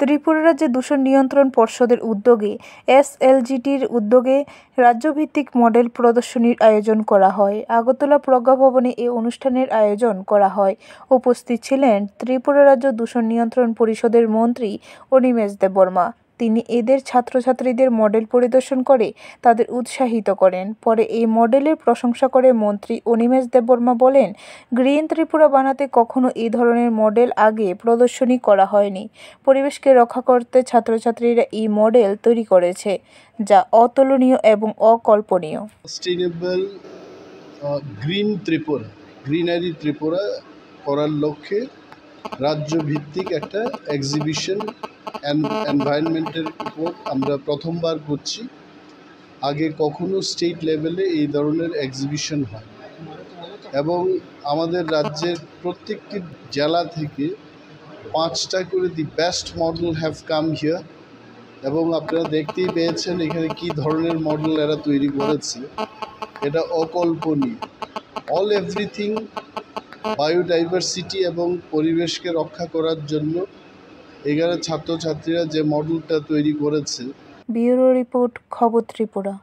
ত্রিপুরা রাজ্যে দূষণ নিয়ন্ত্রণ পর্ষদের উদ্যোগে এসএলজিটির উদ্যোগে রাজ্যভিত্তিক মডেল প্রদর্শনীর আয়োজন করা হয়। আগরতলা প্রজ্ঞা ভবনে এই অনুষ্ঠানের আয়োজন করা হয়। উপস্থিত ছিলেন ত্রিপুরা রাজ্য দূষণ নিয়ন্ত্রণ পরিষদের মন্ত্রী অনিমেষ দেববর্মা। তিনি এদের ছাত্রছাত্রীদের মডেল পরিদর্শন করে তাদের উৎসাহিত করেন। পরে এই মডেলের প্রশংসা করে মন্ত্রী অনিমেষ দেববর্মা বলেন, গ্রিন ত্রিপুরা বানাতে কখনো এই ধরনের মডেল আগে প্রদর্শনী করা হয়নি। পরিবেশকে রক্ষা করতে ছাত্রছাত্রীরা এই মডেল তৈরি করেছে, যা অতুলনীয় এবং অকল্পনীয়। Sustainable green Tripura, greenery Tripura করার লক্ষ্যে রাজ্যভিত্তিক একটা এক্সিবিশন এনভায়রনমেন্টের উপর আমরা প্রথমবার করছি। আগে কখনো স্টেট লেভেলে এই ধরনের এক্সিবিশন হয় এবং আমাদের রাজ্যের প্রত্যেকটি জেলা থেকে 5টা করে the best model have come here এবং আপনারা দেখতেই পেয়েছেন এখানে কি ধরনের মডেল এরা তৈরি করেছে। এটা অকল্পনীয়। অল এভরিথিং বায়োডাইভার্সিটি এবং পরিবেশকে রক্ষা করার জন্য এখানে ছাত্রছাত্রীরা যে মডেলটা তৈরি করেছে। ব্যুরো রিপোর্ট, খবর ত্রিপুরা।